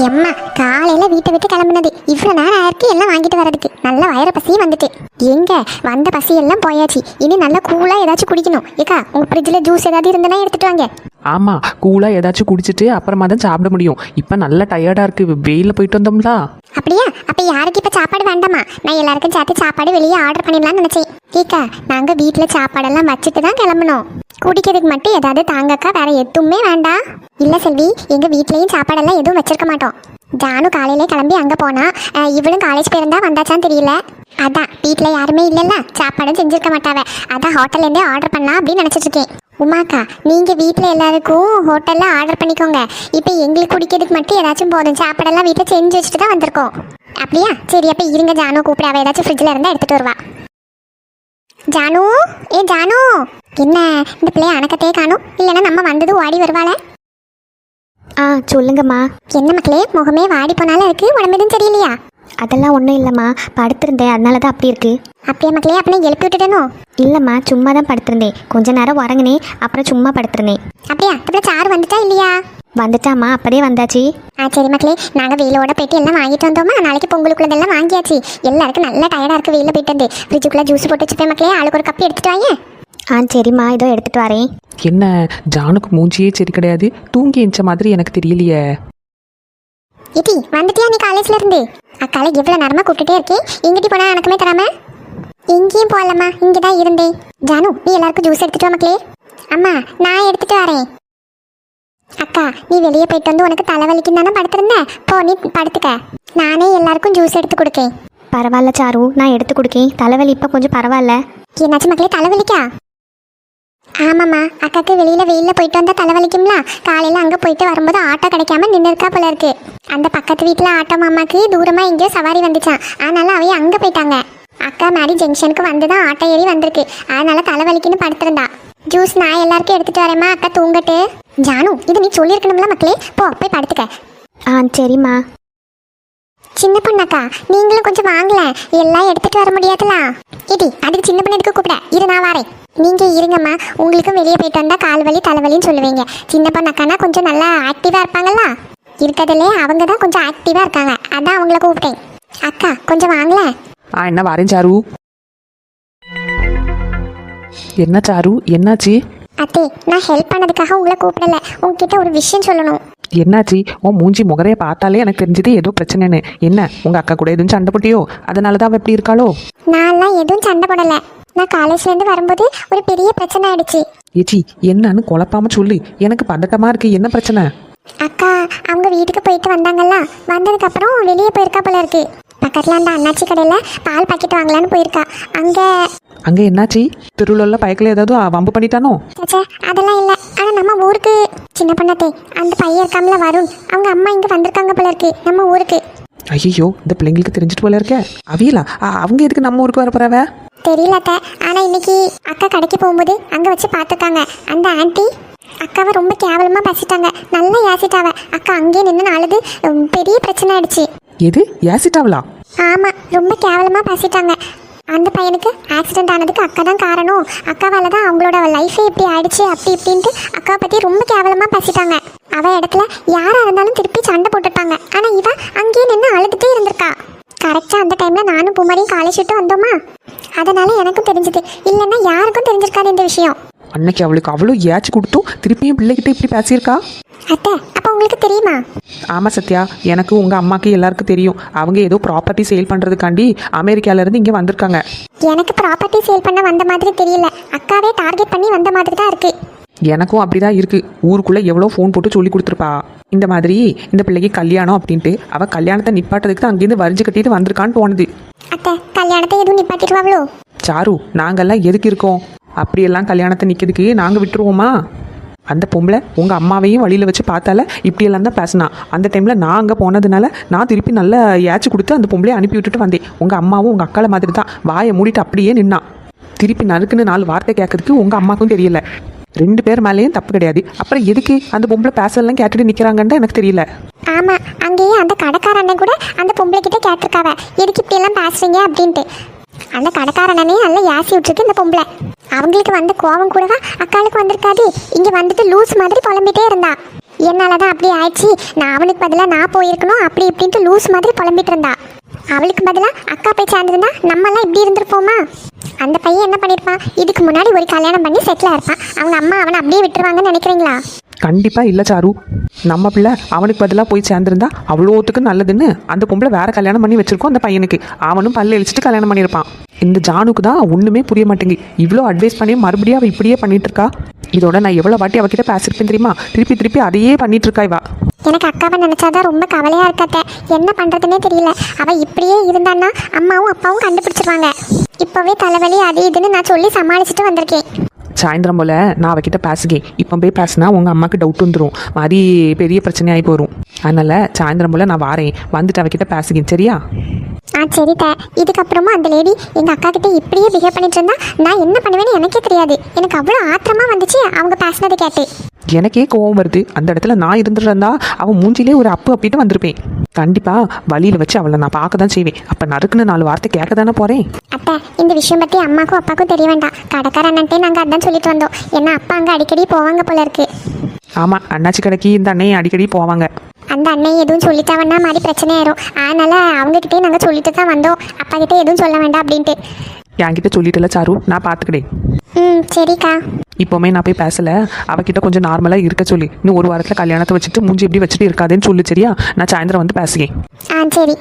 எம்மா காலையில வீட்டை விட்டு கிளம்புனது இவ்வளவு நேரம் ஆயிருக்கு எல்லாம் வாங்கிட்டு வரதுக்கு நல்ல வயிறு பசியும் வந்துட்டு. எங்க வந்த பசி எல்லாம் போயாச்சு. இனி நல்லா கூலா ஏதாச்சும் குடிக்கணும். ஏக்கா உங்க ஃப்ரிட்ஜில் ஜூஸ் ஏதாவது இருந்தனா எடுத்துட்டு வாங்க. ஆமா, கூலா ஏதாச்சும் குடிச்சிட்டு அப்புறமா தான் சாப்பிட முடியும். இப்ப நல்லா டயர்டா இருக்கு, வெயில போயிட்டு வந்தோம்ல. அப்படியா? அப்ப யாருக்கு இப்ப சாப்பாடு வேண்டாமா? நான் எல்லாருக்கும் சேர்த்து சாப்பாடு வெளியே ஆர்டர் பண்ணிடலாம்னு நினைச்சேன். ஏக்கா நாங்க வீட்டுல சாப்பாடெல்லாம் வச்சுட்டு தான் கிளம்பணும். குடிக்கிறதுக்கு மட்டும் ஏதாவது தாங்கக்கா, வேற எதுவுமே வேண்டாம். இல்ல செல்வி, எங்க வீட்லயும் சாப்பாடெல்லாம் எதுவும் வச்சிருக்க மாட்டோம். ஜானு காலையிலே கிளம்பி அங்க போனா, இவளும் காலேஜ் போயிருந்தா வந்தாச்சான்னு தெரியல. அதான் வீட்டுல யாருமே இல்லைல்ல, சாப்பாடும் செஞ்சிருக்க மாட்டாவ. அதான் ஹோட்டல்ல இருந்தே ஆர்டர் பண்ணலாம் அப்படின்னு நினைச்சிட்டு இருக்கேன். உமாக்கா நீங்க வீட்டுல எல்லாருக்கும் ஹோட்டல்ல ஆர்டர் பண்ணிக்கோங்க. இப்ப எங்களுக்கு குடிக்கிறதுக்கு மட்டும் ஏதாச்சும் போதும். சாப்பாடெல்லாம் வீட்டுல செஞ்சு வச்சுட்டு தான் வந்திருக்கோம். அப்படியா? சரி, அப்ப இருங்க ஜானு கூப்பிட, அவ ஏதாச்சும் ஃப்ரிட்ஜ்ல இருந்தா எடுத்துட்டு வருவா. ஜானு, ஏ ஜானு, என்ன இந்த பிள்ளைய அணக்கத்தையே காணும்? இல்லைன்னா நம்ம வந்தது ஓடி வருவாளே. சொல்லுங்கம்மா. என்ன மக்களே, முகமே வாடி போனாலும் இருக்கு, உடம்பு எதுவும் தெரியலையா? அதெல்லாம் ஒன்றும் இல்லைம்மா, படுத்திருந்தேன், அதனால தான் அப்படி இருக்கு. அப்படியே மக்களே, அப்படியே எழுப்பி விட்டுட்டேனோ? இல்லைம்மா, சும்மா தான் படுத்திருந்தேன். கொஞ்ச நேரம் உறங்கினேன், அப்புறம் சும்மா படுத்திருந்தேன். அப்படியா? அப்புறம் சாரு வந்துட்டா இல்லையா? வந்துட்டாம்மா, அப்பதே வந்தாச்சு. சரி மக்களே, நாங்கள் வெயிலோட போயிட்டு எல்லாம் வாங்கிட்டு வந்தோமா. நாளைக்கு பொங்கலுக்குள்ளதெல்லாம் வாங்கியாச்சு. எல்லாருக்கும் நல்லா டயர்டாக இருக்குது வெயில போயிட்டு வந்து. ஃப்ரிட்ஜுக்குள்ளே ஜூஸ் போட்டு வச்சுப்பேன் மக்களே, ஆளுக்கு ஒரு கப் எடுத்துட்டு வாங்க. சரிம்மா, இதோ எடுத்துட்டு வரேன். என்ன ஜானுக்கு மூஞ்சியே சரி கிடையாது, தூங்கி எஞ்ச மாதிரி எனக்கு தெரியலையே. இட்டி வந்துட்டியா நீ காலேஜ்ல இருந்து? அக்காலை எவ்வளவு நேரமா கூப்பிட்டுட்டே இருக்கேன், எங்கிட்டி போனா எனக்குமே தராம? எங்கேயும் போகலம்மா, இங்கதான் இருந்தேன். ஜானு நீ எல்லாருக்கும் ஜூஸ் எடுத்துட்டு வா மக்களே. அம்மா நான் எடுத்துட்டு வரேன். அக்கா நீ வெளியே போயிட்டு வந்து உனக்கு தலைவலிக்கும் தானே படுத்திருந்த, போ நீ படுத்துக்க. நானே எல்லாருக்கும் ஜூஸ் எடுத்து கொடுக்கேன். பரவாயில்ல சாரு, நான் எடுத்து கொடுக்கேன். தலைவலி இப்போ கொஞ்சம் பரவாயில்ல. என்னாச்சு மக்களே, தலைவலிக்கா? ஆமாம்மா, அக்காக்கு வெளியில வெயில போயிட்டு வந்தா தலைவலிக்கும்ல. காலையில அங்க போயிட்டு வரும்போது ஆட்டோ கிடைக்காம நின்று இருக்கா போல இருக்கு. அந்த பக்கத்து வீட்டுல ஆட்டோ மாமாக்கு தூரமா எங்கேயோ சவாரி வந்துச்சான், அதனால அவைய அங்க போயிட்டாங்க. அக்கா மாதிரி ஜங்ஷனுக்கு வந்துதான் ஆட்டோ ஏறி வந்திருக்கு, அதனால தலைவலிக்குன்னு படுத்திருந்தா. ஜூஸ் நான் எல்லாருக்கும் எடுத்துட்டு வரேம்மா, அக்கா தூங்கட்டு. ஜானு இது நீ சொல்லியிருக்கணும்ல மக்களே, போ போய் படுத்துக்க. சரிம்மா. சின்ன பொண்ணாக்கா நீங்களும் கொஞ்சம் வாங்கல, எல்லாம் எடுத்துட்டு வர முடியாதுல. இடி அதுக்கு சின்ன பொண்ணு எதுக்கு கூப்பிட, இரு நான் வரேன். நீங்க இருங்கம்மா, உங்களுக்கும் வெளியே போயிட்டு வந்தா கால் வலி தலைவலின்னு சொல்லுவீங்க. சின்ன பொண்ணாக்கானா கொஞ்சம் நல்லா ஆக்டிவா இருப்பாங்கல்ல, இருக்கிறதுலே அவங்க தான் கொஞ்சம் ஆக்டிவா இருக்காங்க, அதான் அவங்கள கூப்பிட்டேன். அக்கா கொஞ்சம் வாங்கல. என்ன வரேன் சாரு. என்ன சாரு, என்னாச்சு? அத்தே நான் ஹெல்ப் பண்ணதுக்காக உங்களை கூப்பிடல, உங்ககிட்ட ஒரு விஷயம் சொல்லணும். என்னாச்சு? உன் மூஞ்சி முகரைய பார்த்தாலே எனக்கு தெரிஞ்சது ஏதோ பிரச்சனைன்னு. என்ன உங்க அக்கா கூட எதுவும் சண்டை போட்டியோ? அதனாலதான் அவ எப்படி இருக்காளோ? நான்லாம் எதுவும் சண்டை போடல. நான் காலேஜ்ல இருந்து வரும்போது ஒரு பெரிய பிரச்சனை ஆயிடுச்சு. ஏச்சி என்னன்னு குழப்பாம சொல்லு, எனக்கு பதட்டமா இருக்கு. என்ன பிரச்சனை? அக்கா அவங்க வீட்டுக்கு போயிட்டு வந்தாங்கல்ல, வந்ததுக்கு அப்புறம் வெளியே போயிருக்கா போல இருக்கு. பக்கத்துல அந்த அண்ணாச்சி கடையில பால் பாக்கெட் வாங்கலான்னு போயிருக்கா. அங்க என்னாச்சு? திருவிழா பயக்கில் ஏதாவது வம்பு பண்ணிட்டானோ? அதெல்லாம் இல்ல. ஆனா நம்ம ஊருக்கு சின்ன பண்ணத்தே அந்த பையன் இருக்காமல வருண், அவங்க அம்மா இங்க வந்திருக்காங்க போல இருக்கு நம்ம ஊருக்கு. ஐயோ, இந்த பிள்ளைங்களுக்கு தெரிஞ்சிட்டு போல இருக்க. அவியலா அவங்க எதுக்கு நம்ம ஊருக்கு வர போறாவ? தெரியல. ஆனா இன்னைக்கு அக்கா கடைக்கு போகும்போது அங்க வச்சு பார்த்துருக்காங்க. அந்த ஆன்ட்டி அக்காவை ரொம்ப கேவலமா பேசிட்டாங்க, நல்லா ஏசிட்டாவ. அக்கா அங்கேயே நின்று அழுது பெரிய பிரச்சனை ஆயிடுச்சு. எது ஏசிட்டாவளா? ஆமா, ரொம்ப கேவலமா பேசிட்டாங்க. அந்த பையனுக்கு ஆக்சிடென்ட் ஆனதுக்கு அக்கா தான் காரணம், அக்காவால தான் அவங்களோட லைஃபே இப்படி ஆயிடுச்சு அப்படி இப்படின்ட்டு அக்காவை பத்தி ரொம்ப கேவலமா பேசிட்டாங்க. அவ இடத்துல யாரா இருந்தாலும் திருப்பி சண்டை போட்டுட்டாங்க. ஆனா இவ அங்கேயே நின்று அழுதுட்டே இருந்திருக்கா. கரெக்டா அந்த டைம்ல நானும் பூமாரியும் காலேஜ் விட்டு வந்தோமா, அதனால எனக்கும் தெரிஞ்சது. இல்லைன்னா யாருக்கும் தெரிஞ்சிருக்காது இந்த விஷயம். அன்னைக்கு அவளுக்கு அவ்வளோ ஏச்சு கொடுத்தும் திருப்பியும் பிள்ளைகிட்ட இப்படி பேசியிருக்கா. அத்தை அப்ப உங்களுக்கு தெரியுமா? ஆமா சத்யா, எனக்கு உங்க அம்மாக்கு எல்லாருக்கும் தெரியும். அவங்க ஏதோ ப்ராப்பர்ட்டி சேல் பண்றதுக்காண்டி அமெரிக்கால இருந்து இங்க வந்திருக்காங்க. எனக்கு ப்ராப்பர்ட்டி சேல் பண்ண வந்த மாதிரி தெரியல, அக்காவே டார்கெட் பண்ணி வந்த மாதிரி தான் இருக்கு. எனக்கும் அப்படிதான் இருக்கு. ஊருக்குள்ள எவ்வளோ ஃபோன் போட்டு சொல்லி கொடுத்துருப்பா, இந்த மாதிரி இந்த பிள்ளைக்கு கல்யாணம் அப்படின்ட்டு. அவ கல்யாணத்தை நிப்பாட்டதுக்கு தான் அங்கேருந்து வரிஞ்சு கட்டிட்டு வந்திருக்கான்னு தோணுது. அத்தை கல்யாணத்தை எதுவும் நிப்பாட்டிடுவாங்களோ? சாரு நாங்கெல்லாம் எதுக்கு இருக்கோம்? அப்படியெல்லாம் கல்யாணத்தை நிற்கிறதுக்கு நாங்கள் விட்டுருவோமா? அந்த பொம்பளை உங்கள் அம்மாவையும் வழியில் வச்சு பார்த்தால இப்படியெல்லாம் தான் பேசினா. அந்த டைமில் நான் அங்கே போனதுனால நான் திருப்பி நல்லா ஏச்சு கொடுத்து அந்த பொம்பளையை அனுப்பி விட்டுட்டு வந்தேன். உங்கள் அம்மாவும் உங்கள் அக்கால மாதிரி தான் வாயை மூடிட்டு அப்படியே நின்னான். திருப்பி நறுக்குன்னு 4 வார்த்தை கேட்கறதுக்கு உங்கள் அம்மாவுக்கும் தெரியல. 2 பேர் மேலேயும் தப்பு கிடையாது. அப்புறம் எதுக்கு அந்த பொம்பளை பேசலாம் கேட்டுட்டு நிற்கிறாங்கன்னு எனக்கு தெரியல. ஆமா, அங்கேயே அந்த கடைக்காரண்ணே கூட அந்த பொம்பளை கிட்ட கேட்டிருக்காவ, எதுக்கு இப்படி எல்லாம் பேசுறீங்க அப்படின்ட்டு. அந்த கடைக்காரனே நல்லா ஏசி விட்டுருக்கு இந்த பொம்பளை. அவங்களுக்கு வந்த கோவம் கூடவா அக்காளுக்கு வந்திருக்காது. இங்க வந்துட்டு லூஸ் மாதிரி புலம்பிட்டே இருந்தா. என்னால தான் அப்படி ஆயிடுச்சு, நான் அவனுக்கு பதிலாக நான் போயிருக்கணும் அப்படி இப்படின்ட்டு லூஸ் மாதிரி புலம்பிட்டு இருந்தா. அவளுக்கு பதிலாக அக்கா போய் சேர்ந்துருந்தா நம்மெல்லாம் இப்படி இருந்திருப்போமா? அந்த பையன் என்ன பண்ணியிருப்பான்? இதுக்கு முன்னாடி ஒரு கல்யாணம் பண்ணி செட்டில் ஆயிருப்பான். அவங்க அம்மா அவனை அப்படியே விட்டுருவாங்கன்னு நினைக்கிறீங்களா? கண்டிப்பாக இல்லை சாரு. நம்ம பிள்ளை அவனுக்கு பதிலாக போய் சேர்ந்துருந்தா அவ்வளோத்துக்கு நல்லதுன்னு அந்த பொம்பளை வேற கல்யாணம் பண்ணி வச்சிருக்கோம் அந்த பையனுக்கு. அவனும் பல்ல இழிச்சிட்டு கல்யாணம் பண்ணியிருப்பான். இந்த ஜானுக்கு தான் ஒன்றுமே புரிய மாட்டேங்குது. இவ்வளோ அட்வைஸ் பண்ணி மறுபடியும் அவள் இப்படியே பண்ணிட்டு இருக்கா. இதோட நான் எவ்வளோ வாட்டி அவகிட்ட பேசியிருப்பேன் தெரியுமா? திருப்பி திருப்பி அதையே பண்ணிட்டு இருக்கா இவா. எனக்கு அக்காவை நினைச்சாதான் ரொம்ப கவலையா இருக்காத்த. என்ன பண்றதுன்னே தெரியல. அவ இப்படியே இருந்தான்னா அம்மாவும் அப்பாவும் கண்டுபிடிச்சிருவாங்க. இப்பவே தலைவலி அது இதுன்னு நான் சொல்லி சமாளிச்சுட்டு வந்திருக்கேன். சாயந்தரம் போல் நான் அவகிட்ட பேசுகேன். இப்போ போய் பேசினா உங்கள் அம்மாவுக்கு டவுட் வந்துடும், மாதிரி பெரிய பிரச்சனையாகி போயிடும். அதனால் சாயந்தரம் போல் நான் வாரேன், வந்துட்டு அவகிட்ட பேசுகேன், சரியா? சரித்த. இதுக்கப்புறமா அந்த லேடி எங்கள் அக்கா கிட்ட இப்படியே பிஹேவ் பண்ணிட்டு இருந்தா நான் என்ன பண்ணுவேன்னு எனக்கே தெரியாது. எனக்கு அவ்வளோ ஆத்திரமா வந்துச்சு அவங்க பேசினதை கேட்டு. எனக்கே கோவம் வருது. அந்த இடத்துல நான் இருந்துருந்தா அவன் மூஞ்சிலே ஒரு அப்பு அப்பிட்டு வந்திருப்பேன். கண்டிப்பாக வழியில் வச்சு அவளை நான் பார்க்க தான் செய்வேன். அப்போ நறுக்குன்னு 4 வார்த்தை கேட்க தானே போகிறேன். அத்தை, இந்த விஷயம் பற்றி அம்மாக்கும் அப்பாவுக்கும் தெரிய வேண்டாம். கடைக்கார அண்ணன்ட்டே நாங்கள் அதான் சொல்லிட்டு வந்தோம். ஏன்னா அப்பா அங்கே அடிக்கடி போவாங்க போல இருக்கு. ஆமாம், அண்ணாச்சி கடைக்கு இந்த அண்ணையும் அடிக்கடி போவாங்க. அந்த அண்ணன் எதுவும் சொல்லிட்டாவன்னா மாதிரி பிரச்சனை ஆயிரும். அதனால அவங்ககிட்டே நாங்கள் சொல்லிட்டு தான் வந்தோம், அப்பா கிட்டே எதுவும் சொல்ல வேண்டாம் அப்படின்ட்டு. என்கிட்ட சொல்லிட்டல சாரு, நான் பார்த்துக்கிட்டேன். சரிக்கா. இப்போவுமே நான் போய் பேசலை. அவகிட்ட கொஞ்சம் நார்மலாக இருக்க சொல்லி, இன்னும் 1 வாரத்தில் கல்யாணத்தை வச்சுட்டு மூஞ்சி எப்படி வச்சுட்டு இருக்காதுன்னு சொல்லு, சரியா? நான் சாயந்தரம் வந்து பேசுகிறேன். சரி.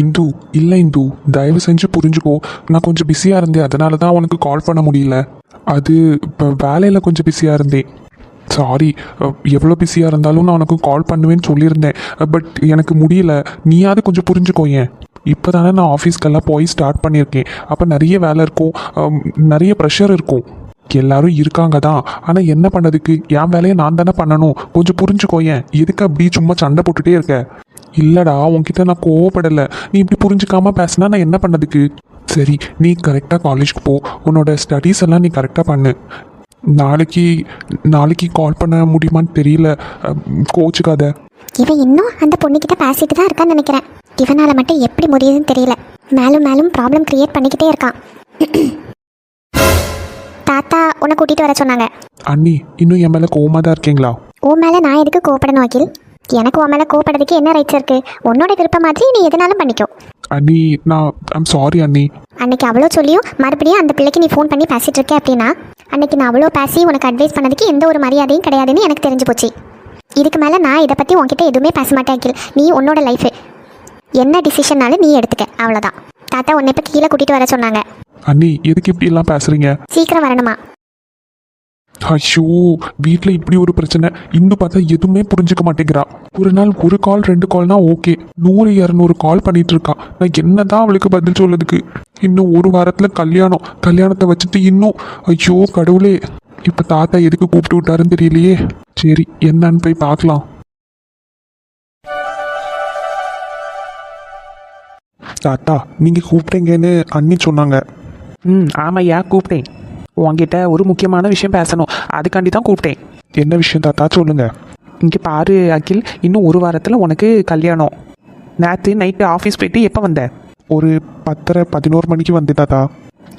இந்து, இல்லை இந்து, தயவு செஞ்சு புரிஞ்சுக்கோ. நான் கொஞ்சம் பிஸியாக இருந்தேன், அதனால தான் உனக்கு கால் பண்ண முடியல. அது இப்போ வேலையில் கொஞ்சம் பிஸியாக இருந்தேன். சாரி. எவ்வளோ பிஸியாக இருந்தாலும் நான் உனக்கு கால் பண்ணுவேன்னு சொல்லியிருந்தேன். பட் எனக்கு முடியல. நீயாவது கொஞ்சம் புரிஞ்சுக்கோ. ஏன் இப்போ தானே நான் ஆஃபீஸ்க்கெல்லாம் போய் ஸ்டார்ட் பண்ணியிருக்கேன். அப்போ நிறைய வேலை இருக்கும், நிறைய ப்ரெஷர் இருக்கும். எல்லாரும் இருக்காங்க தான், ஆனால் என்ன பண்ணதுக்கு? என் வேலையை நான் தானே பண்ணணும். கொஞ்சம் புரிஞ்சுக்கோ. ஏன் எதுக்கு அப்படி சும்மா சண்டை போட்டுகிட்டே இருக்க? இல்லைடா, உன்கிட்ட நான் கோவப்படலை. நீ இப்படி புரிஞ்சுக்காம பேசினா நான் என்ன பண்ணதுக்கு? சரி, நீ கரெக்டாக காலேஜ்க்கு போ. உன்னோட ஸ்டடீஸ் எல்லாம் நீ கரெக்டாக பண்ணு. நாளைக்கு கால் பண்ண முடியுமான்னு தெரியல, கோச்சுக்காத. இவன் இன்னும் அந்த பொண்ணுக்கிட்ட பேசிட்டு தான் இருக்கான்னு நினைக்கிறேன். இவனால் மட்டும் எப்படி முடியுதுன்னு தெரியல. மேலும் மேலும் ப்ராப்ளம் கிரியேட் பண்ணிக்கிட்டே இருக்கான். தாத்தா உன்னை கூட்டிகிட்டு வர சொன்னாங்க. அண்ணி, இன்னும் என் மேலே கோவமாக தான் இருக்கீங்களா? உன் மேலே நான் எதுக்கு கோவப்படணும் வக்கீல்? எனக்கு உன் மேலே கோவப்படுறதுக்கு என்ன ரைட்ஸ் இருக்கு? உன்னோட விருப்பம் மாதிரி நீ எதுனாலும் பண்ணிக்கோ. அண்ணி, ஐம் சாரி அண்ணி. அன்னைக்கு அவ்வளோ சொல்லியும் மறுபடியும் அந்த பிள்ளைக்கு நீ ஃபோன் பண்ணி பேசிட்டு இருக்க அப்படின்னா, அன்னைக்கு நான் அவ்வளோ பேசி உனக்கு அட்வைஸ் பண்ணதுக்கு எந்த ஒரு மரியாதையும் கிடையாதுன்னு எனக்கு தெரிஞ்சு போச்சு. இதுக்கு மேலே நான் இதை பற்றி உன்கிட்ட எதுவுமே பேச மாட்டேன் வக்கீல். நீ உன்னோட லைஃபு என்ன டிசிஷன்னாலும் நீ எடுத்துக்க, அவ்வளோதான். தாத்தா உன்னை இப்போ கீழே கூட்டிகிட்டு வர சொன்னாங்க. அண்ணி, எதுக்கு இப்படி எல்லாம் பேசுறீங்க? சீக்கிரம் வரணுமா? ஐயோ, வீட்டில் இப்படி ஒரு பிரச்சனை. இன்னும் பார்த்தா எதுவுமே புரிஞ்சுக்க மாட்டேங்கிறா. ஒரு நாள் 1 கால் 2 கால்னா ஓகே, 100 200 கால் பண்ணிட்டு இருக்கா. நான் என்னதான் அவளுக்கு பதில் சொல்லதுக்கு? இன்னும் 1 வாரத்தில் கல்யாணத்தை வச்சுட்டு இன்னும். ஐயோ கடவுளே, இப்போ தாத்தா எதுக்கு கூப்பிட்டு விட்டாருன்னு தெரியலையே. சரி, என்னன்னு போய் பார்க்கலாம். தாத்தா, நீங்கள் கூப்பிட்டீங்கன்னு அண்ணி சொன்னாங்க. ஆமாய்யா, கூப்பிட்டேன். உங்ககிட்ட ஒரு முக்கியமான விஷயம் பேசணும், அதுக்காண்டி தான் கூப்பிட்டேன். என்ன விஷயம் தாத்தா, சொல்லுங்க. இங்கே பாரு அகில், இன்னும் 1 வாரத்தில் உனக்கு கல்யாணம். நேற்று நைட்டு ஆஃபீஸ் போயிட்டு எப்போ வந்த? ஒரு 10:30 11 மணிக்கு வந்தேன் தாத்தா.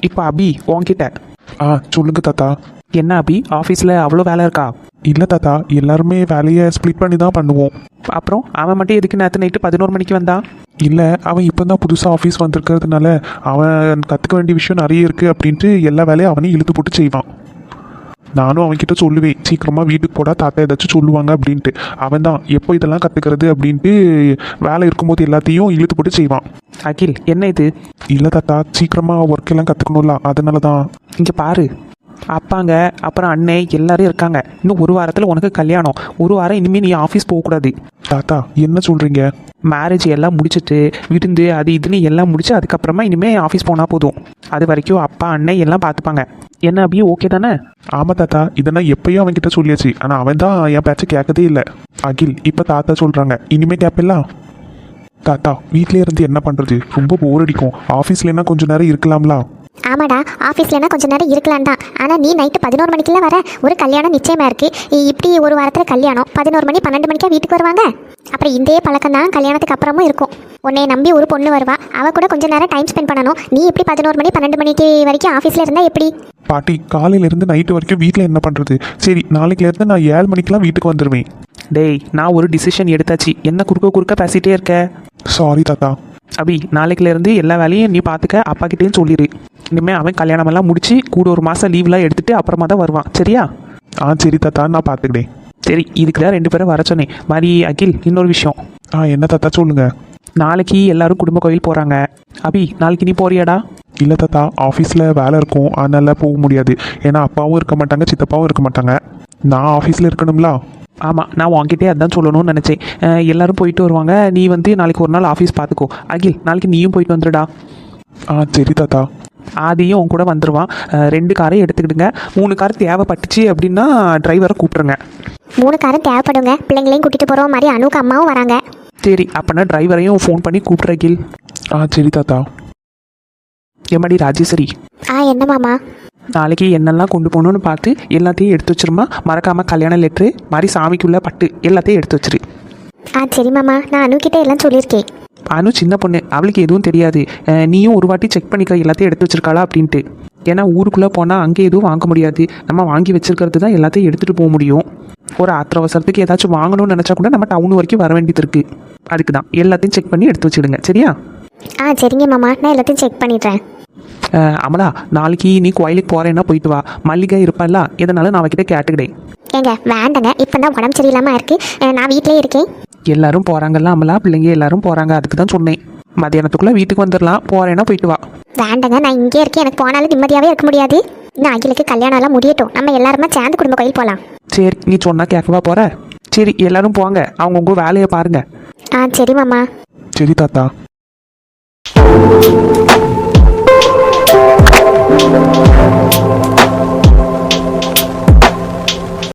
இப்போ அபி உன்கிட்ட. சொல்லுங்க தாத்தா. என்ன அபி, ஆஃபீஸில் அவ்வளோ வேலை இருக்கா? இல்லை தாத்தா, எல்லாருமே வேலையை ஸ்ப்ளிட் பண்ணி தான் பண்ணுவோம். அப்புறம் அவன் மட்டும் எதுக்கு நேற்று நைட்டு 11 மணிக்கு வந்தான்? இல்லை, அவன் இப்போ தான் புதுசாக ஆஃபீஸ் வந்திருக்கிறதுனால அவன் கற்றுக்க வேண்டிய விஷயம் நிறைய இருக்குது அப்படின்ட்டு எல்லா வேலையும் அவனையும் இழுத்து போட்டு செய்வான். நானும் அவன்கிட்ட சொல்லுவேன், சீக்கிரமாக வீட்டுக்கு போடா, தாத்தா ஏதாச்சும் சொல்லுவாங்க அப்படின்ட்டு. அவன் தான் எப்போ இதெல்லாம் கற்றுக்கிறது அப்படின்ட்டு வேலை இருக்கும்போது எல்லாத்தையும் இழுத்து போட்டு செய்வான். அகில், என்ன இது? இல்லை தாத்தா, சீக்கிரமாக ஒர்க் எல்லாம் கற்றுக்கணும்ல, அதனால தான். இங்கே பாரு, அப்பாங்க அப்புறம் அண்ணே எல்லாரும் இருக்காங்க. இன்னும் 1 வாரத்தில் உனக்கு கல்யாணம். 1 வாரம் இனிமேல் நீ ஆஃபீஸ் போகக்கூடாது. தாத்தா, என்ன சொல்கிறீங்க? மேரேஜ் எல்லாம் முடிச்சுட்டு விருந்து அது இதுன்னு எல்லாம் முடிச்சு அதுக்கப்புறமா இனிமேல் ஆஃபீஸ் போனால் போதும். அது வரைக்கும் அப்பா அண்ணே எல்லாம் பார்த்துப்பாங்க. என்ன அப்படியே ஓகே தானே? ஆமாம் தாத்தா, இதை நான் எப்பயும் அவன்கிட்ட சொல்லியாச்சு. ஆனால் அவன் தான் என் பேச்சை கேட்கதே இல்லை. அகில், இப்போ தாத்தா சொல்கிறாங்க, இனிமேல் கேட்பலாம். தாத்தா, வீட்டிலே இருந்து என்ன பண்ணுறது? ரொம்ப போர் அடிக்கும். ஆஃபீஸ்லன்னா கொஞ்சம் நேரம் இருக்கலாம்ல? ஆமாடா, ஆஃபீஸ்லனா கொஞ்ச நேரம் இருக்கலாம் தான். ஆனால் நீ நைட்டு 11 மணிக்கெல்லாம் வர. ஒரு கல்யாணம் நிச்சயமாக இருக்குது. இப்படி 1 வாரத்தில் கல்யாணம் 11 மணி 12 மணிக்கா வீட்டுக்கு வருவாங்க. அப்புறம் இதே பழக்கம் தான் கல்யாணத்துக்கு அப்புறமும் இருக்கும். உன்னை நம்பி ஒரு பொண்ணு வருவா, அவள் கூட கொஞ்சம் நேரம் டைம் ஸ்பெண்ட் பண்ணணும். நீ எப்படி 11 மணி 12 மணிக்கு வரைக்கும் ஆஃபீஸில் இருந்தால் எப்படி? பாட்டி காலையிலேருந்து நைட்டு வரைக்கும் வீட்டில் என்ன பண்ணுறது? சரி, நாளைக்குலேருந்து நான் 7 மணிக்கெலாம் வீட்டுக்கு வந்துடுவேன். டேய், நான் ஒரு டிசிஷன் எடுத்தாச்சு, என்ன குறுக்க பேசிகிட்டே இருக்க? சாரி தாத்தா. அபி, நாளைக்குலேருந்து எல்லா வேலையும் நீ பார்த்துக்க, அப்பா கிட்டேயும் சொல்லிடு. இனிமேல் அவன் கல்யாணமெல்லாம் முடிச்சு கூட ஒரு மாதம் லீவ்லாம் எடுத்துட்டு அப்புறமா தான் வருவான், சரியா? சரி தாத்தா, நான் பார்த்துக்கிட்டேன். சரி, இதுக்கு தான் 2 பேரும் வர சொன்னேன். மாதிரி அகில், இன்னொரு விஷயம். என்ன தாத்தா சொல்லுங்கள். நாளைக்கு எல்லாரும் குடும்ப கோயில் போகிறாங்க. அபி, நாளைக்கு நீ போறியாடா? இல்லை தாத்தா, ஆஃபீஸில் வேலை இருக்கும், அதனால போக முடியாது. ஏன்னா அப்பாவும் இருக்க மாட்டாங்க, சித்தப்பாவும் இருக்க மாட்டாங்க. நான் ஆஃபீஸில் இருக்கணும்ல. ஆமாம், நான் உன்கிட்டே அதான் சொல்லணும்னு நினச்சேன். எல்லாரும் போயிட்டு வருவாங்க, நீ வந்து நாளைக்கு ஒரு நாள் ஆஃபீஸ் பார்த்துக்கோ. அகில், நாளைக்கு நீயும் போயிட்டு வந்துடுடா. சரி தாத்தா. ஆதியும் உன் கூட வந்துடுவான். 2 காரையும் எடுத்துக்கிடுங்க. 3 கார் தேவைப்பட்டுச்சு அப்படின்னா டிரைவரை கூப்பிட்ருங்க. 3 காரும் தேவைப்படுங்க. பிள்ளைங்களையும் கூட்டிகிட்டு போகிற மாதிரி அனுக்கு அம்மாவும் வராங்க. சரி, அப்போனா டிரைவரையும் ஃபோன் பண்ணி கூப்பிட்ற அகில். சரி தாத்தா. எம்மாடி ராஜேஸ்வரி, என்ன மாமா? நாளைக்கு என்னெல்லாம் கொண்டு போகணுன்னு பார்த்து எல்லாத்தையும் எடுத்து வச்சிருமா. மறக்காமல் கல்யாண லெட்ரு மாதிரி சாமிக்குள்ள பட்டு எல்லாத்தையும் எடுத்து வச்சிரு. சரி மாமா, நான் அனுக்கிட்ட எல்லாம் சொல்லியிருக்கேன். அனு சின்ன பொண்ணு, அவளுக்கு எதுவும் தெரியாது. நீயும் ஒரு வாட்டி செக் பண்ணிக்க எல்லாத்தையும் எடுத்து வச்சிருக்காளா அப்படின்ட்டு. ஏன்னா ஊருக்குள்ளே போனால் அங்கே எதுவும் வாங்க முடியாது. நம்ம வாங்கி வச்சிருக்கிறது தான் எல்லாத்தையும் எடுத்துகிட்டு போக முடியும். ஒரு ஆத்திர அவசரத்துக்கு ஏதாச்சும் வாங்கணும்னு நினச்சா கூட நம்ம டவுன் வரைக்கும் வர வேண்டியது இருக்குது. அதுக்கு தான் எல்லாத்தையும் செக் பண்ணி எடுத்து வச்சுடுங்க, சரியா? சரிங்க மாமா, நான் எல்லாத்தையும் செக் பண்ணிடுறேன். அமலா, நாளைக்கு நீ கோயிலுக்கு போகிறேன்னா போயிட்டு வா. மல்லிகை இருப்பாள்ல, எதனால நான் அவகிட்ட கேட்டுக்கிட்டேன். ஏங்க வேண்டாங்க, இப்போ தான் உடம்பு சரியில்லாமல் இருக்குது. நான் வீட்டிலே இருக்கேன். எல்லாரும் போகிறாங்கல்ல அமலா, பிள்ளைங்க எல்லாரும் போகிறாங்க, அதுக்கு தான் சொன்னேன். மதியானத்துக்குள்ளே வீட்டுக்கு வந்துடலாம், போகிறேன்னா போயிட்டு வா. வேண்டாங்க, நான் இங்கே இருக்கேன். எனக்கு போனாலும் நிம்மதியாகவே இருக்க முடியாது. இன்னும் அகிலுக்கு கல்யாணம் எல்லாம் முடியட்டும், நம்ம எல்லாருமே சேர்ந்து குடும்ப கோயில் போகலாம். சரி, நீ சொன்னால் கேட்கவா போகிற? சரி, எல்லாரும் போங்க, அவங்கவுங்க வேலையை பாருங்கள். சரி மாமா. சரி தாத்தா.